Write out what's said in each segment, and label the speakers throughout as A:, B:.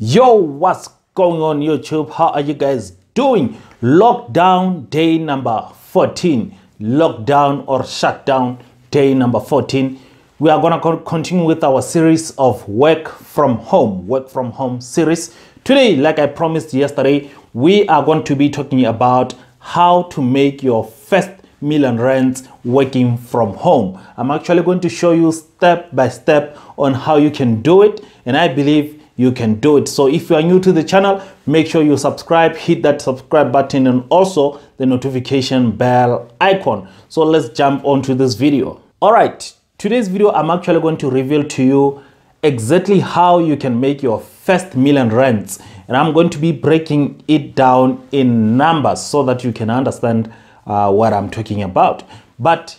A: Yo, what's going on YouTube? How are you guys doing? Lockdown day number 14. Lockdown or shutdown day number 14. We are going to continue with our series of work from home series. Today, like I promised yesterday, we are going to be talking about how to make your first million rands working from home. I'm actually going to show you step by step on how you can do it, and I believe you can do it. So if you are new to the channel, make sure you subscribe, hit that subscribe button and also the notification bell icon. So let's jump onto this video. All right, today's video, I'm actually going to reveal to you exactly how you can make your first million rands, and I'm going to be breaking it down in numbers so that you can understand what I'm talking about. But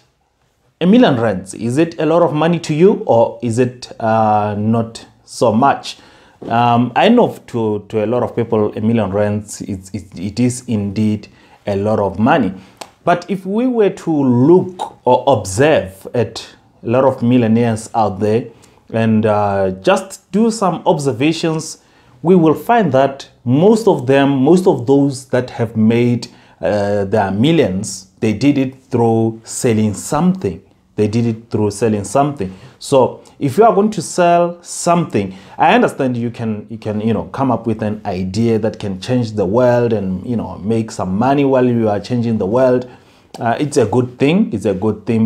A: a million rands, is it a lot of money to you, or is it not so much? I know to a lot of people, a million rands, it is indeed a lot of money. But if we were to look or observe at a lot of millionaires out there and just do some observations, we will find that most of those that have made their millions, they did it through selling something. So if you are going to sell something, I understand you can come up with an idea that can change the world and make some money while you are changing the world. It's a good thing.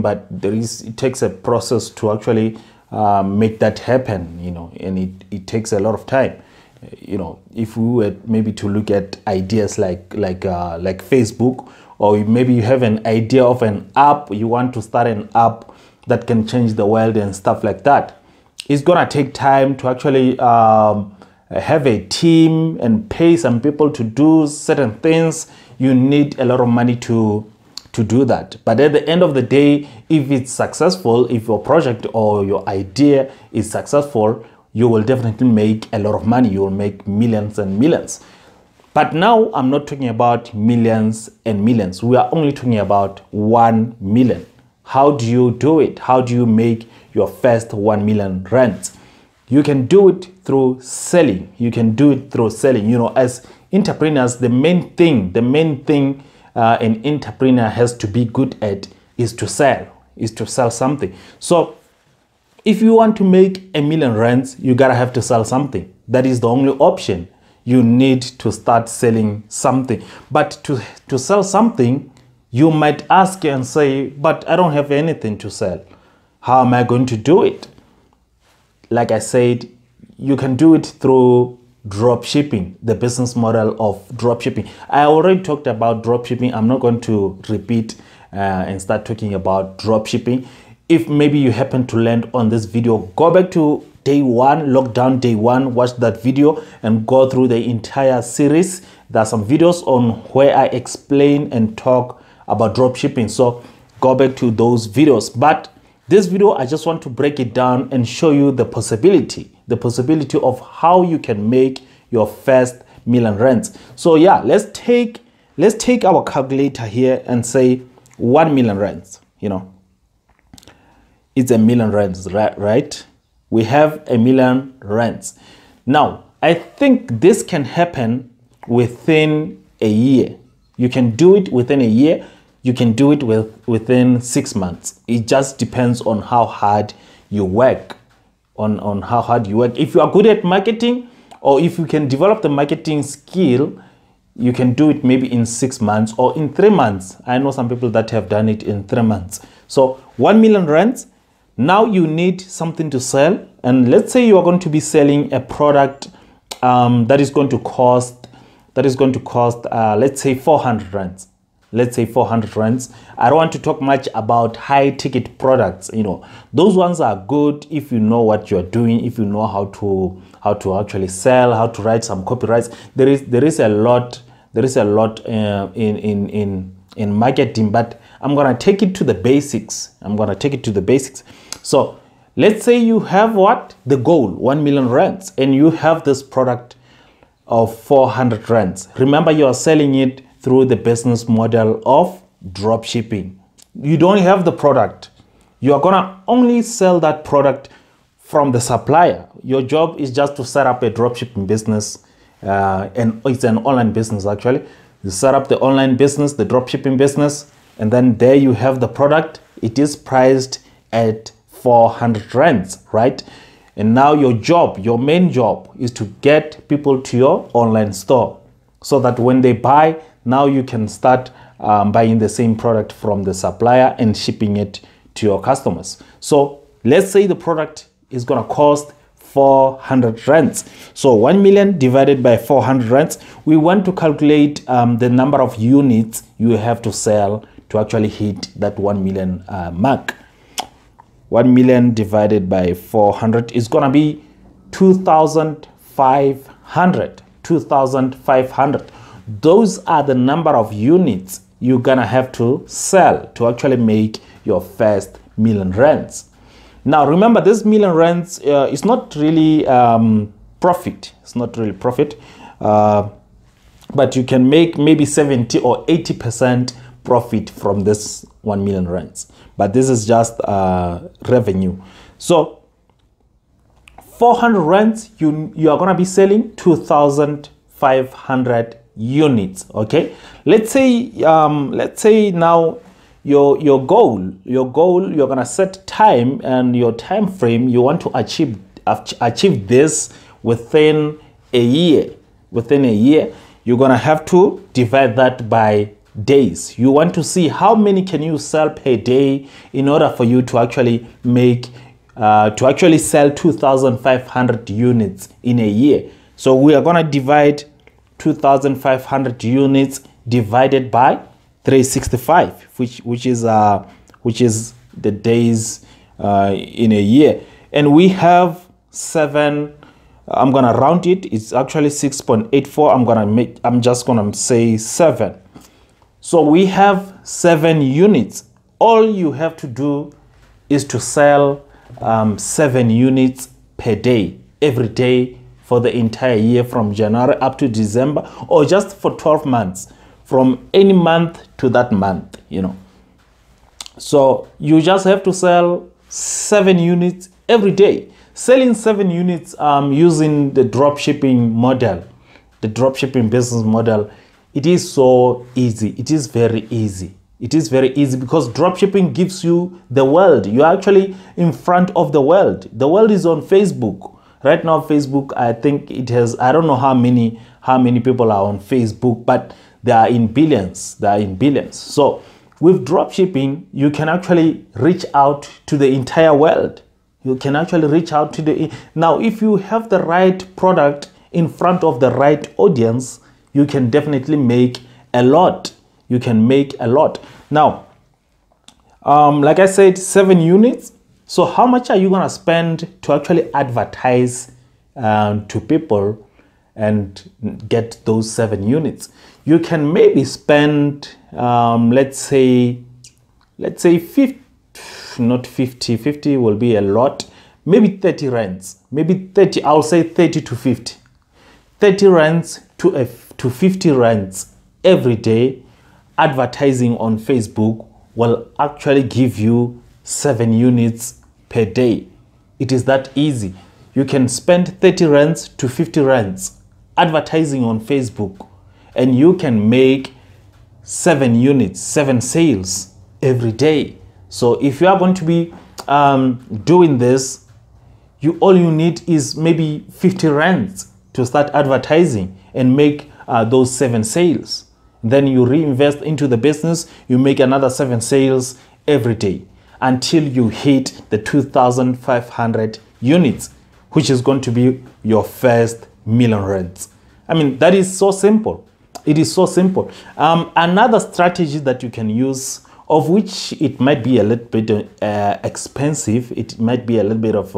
A: But it takes a process to actually make that happen. And it takes a lot of time. If we were maybe to look at ideas like Facebook, or maybe you have an idea of an app, you want to start an app that can change the world and stuff like that. It's gonna take time to actually have a team and pay some people to do certain things. You need a lot of money to do that. But at the end of the day, if it's successful, if your project or your idea is successful, you will definitely make a lot of money. You will make millions and millions. But now I'm not talking about millions and millions. We are only talking about 1 million. How do you do it? How do you make your first 1 million rands? You can do it through selling. As entrepreneurs, the main thing an entrepreneur has to be good at is to sell something. So if you want to make 1 million rands, you gotta have to sell something. That is the only option. You need to start selling something. But to sell something, you might ask and say, but I don't have anything to sell. How am I going to do it? Like I said, you can do it through drop shipping, the business model of drop shipping. I already talked about drop shipping. I'm not going to repeat and start talking about drop shipping. If maybe you happen to land on this video, go back to day 1, lockdown day 1, watch that video and go through the entire series. There are some videos on where I explain and talk about drop shipping, so go back to those videos. But this video, I just want to break it down and show you the possibility of how you can make your first million rands. So yeah, let's take our calculator here and say 1 million rands. It's a million rands, right? We have 1 million rands. Now, I think this can happen within a year. You can do it within a year. You can do it within 6 months. It just depends on how hard you work. On how hard you work. If you are good at marketing, or if you can develop the marketing skill, you can do it maybe in 6 months or in 3 months. I know some people that have done it in 3 months. So 1 million rands. Now you need something to sell, and let's say you are going to be selling a product that is going to cost let's say 400 rands. Let's say 400 rands. I don't want to talk much about high ticket products. Those ones are good if you know what you're doing, if you know how to actually sell, how to write some copyrights. There is a lot in marketing, but I'm gonna take it to the basics. So let's say you have the goal, 1 million rands, and you have this product of 400 rands. Remember, you are selling it through the business model of drop shipping. You don't have the product. You are gonna only sell that product from the supplier. Your job is just to set up a dropshipping business, and it's an online business actually. You set up the online business, the dropshipping business, and then there you have the product. It is priced at 400 rands, right? And now your job, your main job, is to get people to your online store so that when they buy, now you can start buying the same product from the supplier and shipping it to your customers. So let's say the product is going to cost 400 rands. So 1 million divided by 400 rands, we want to calculate the number of units you have to sell to actually hit that 1 million mark. 1 million divided by 400 is going to be 2,500. 2,500. Those are the number of units you're going to have to sell to actually make your first million rands. Now remember, this million rands is not really profit. It's not really profit, but you can make maybe 70 or 80% profit from this 1 million rands. But this is just revenue. So 400 rands, you are gonna be selling 2,500 units. Okay, let's say now your goal, you're gonna set time, and your time frame, you want to achieve this within a year. Within a year, you're gonna have to divide that by days. You want to see how many can you sell per day in order for you to actually make sell 2,500 units in a year. So we are gonna divide 2,500 units divided by 365, which is the days in a year, and we have 7. I'm gonna round it. It's actually 6.84. I'm just gonna say 7. So we have 7 units. All you have to do is to sell 7 units per day, every day for the entire year, from January up to December, or just for 12 months, from any month to that month, you know. So you just have to sell 7 units every day. Selling 7 units using the dropshipping model, the dropshipping business model, it is so easy. It is very easy. It is very easy because dropshipping gives you the world. You're actually in front of the world. The world is on Facebook. Right now, Facebook, I think it has, I don't know how many people are on Facebook, but they are in billions. They are in billions. So with dropshipping, you can actually reach out to the entire world. You can actually reach out to the... Now, if you have the right product in front of the right audience, you can definitely make a lot. You can make a lot. Now, like I said, 7 units. So how much are you going to spend to actually advertise to people and get those 7 units? You can maybe spend, let's say 50, not 50, 50 will be a lot, maybe 30 rands, maybe 30, I'll say 30 to 50, 30 rands to 50 rands every day. Advertising on Facebook will actually give you 7 units per day. It is that easy. You can spend 30 rands to 50 rands advertising on Facebook, and you can make 7 units, 7 sales every day. So if you are going to be doing this, all you need is maybe 50 rands to start advertising and make those 7 sales. Then you reinvest into the business, you make another 7 sales every day until you hit the 2,500 units, which is going to be your first million rands. I mean, that is so simple. It is so simple. Another strategy that you can use, of which it might be a little bit expensive, it might be a little bit of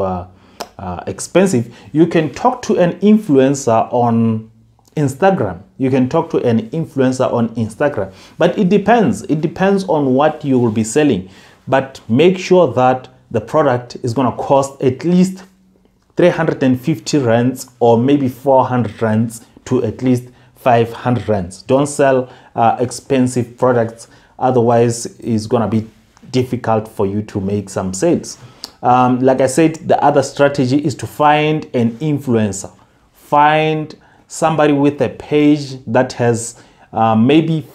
A: expensive, you can talk to an influencer on Instagram. You can talk to an influencer on Instagram, but it depends. It depends on what you will be selling. But make sure that the product is going to cost at least 350 rands or maybe 400 rands to at least 500 rands. Don't sell expensive products, otherwise it's going to be difficult for you to make some sales. Like I said, the other strategy is to find an influencer. Find somebody with a page that has maybe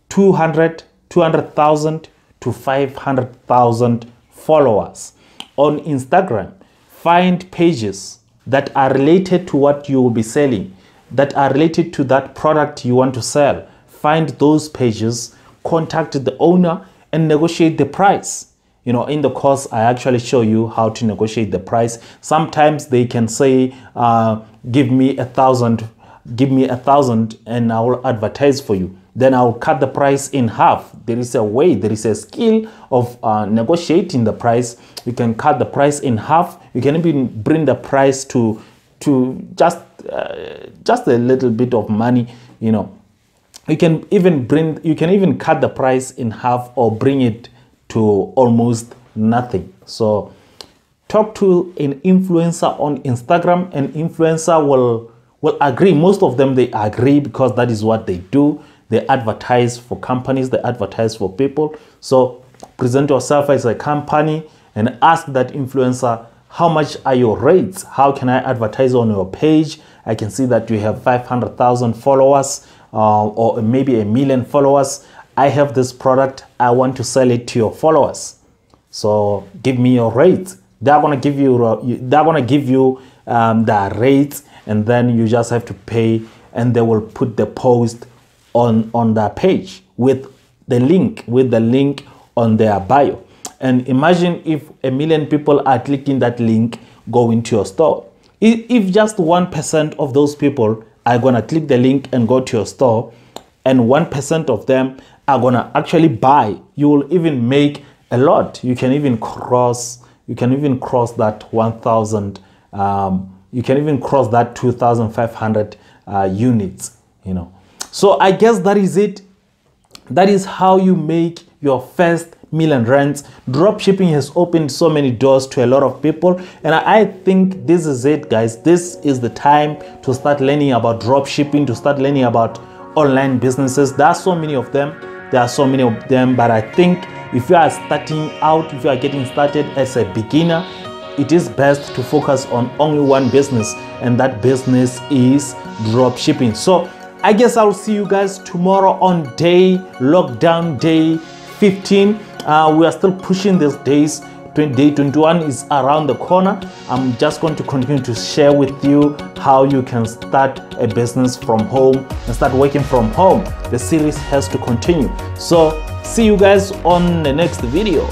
A: 200,000 to 500,000 followers. On Instagram, find pages that are related to what you will be selling, that are related to that product you want to sell. Find those pages, contact the owner, and negotiate the price. You know, in the course, I actually show you how to negotiate the price. Sometimes they can say, give me 1,000, and I will advertise for you. Then I'll cut the price in half. There is a way, there is a skill of negotiating the price. You can cut the price in half. You can even bring the price to just a little bit of money. You know, you can even cut the price in half or bring it to almost nothing. So talk to an influencer on Instagram. An influencer will agree. Most of them, they agree because that is what they do. They advertise for companies, they advertise for people. So present yourself as a company and ask that influencer, how much are your rates? How can I advertise on your page? I can see that you have 500,000 followers or maybe 1 million followers. I have this product, I want to sell it to your followers. So give me your rates. They're gonna give you the rates, and then you just have to pay, and they will put the post on their page with the link on their bio. And imagine if 1 million people are clicking that link, go into your store. If just 1% of those people are gonna click the link and go to your store, and 1% of them are gonna actually buy, you will even make a lot. You can even cross that 1,000. You can even cross that 2,500 units. You know. So I guess that is it. That is how you make your first million rands. Drop shipping has opened so many doors to a lot of people, and I think this is it, guys. This is the time to start learning about drop shipping, to start learning about online businesses. There are so many of them. But I think if you are starting out, if you are getting started as a beginner, it is best to focus on only one business, and that business is drop shipping. So I guess I'll see you guys tomorrow on lockdown day 15. We are still pushing these days. Day 21 is around the corner. I'm just going to continue to share with you how you can start a business from home and start working from home. The series has to continue. So see you guys on the next video.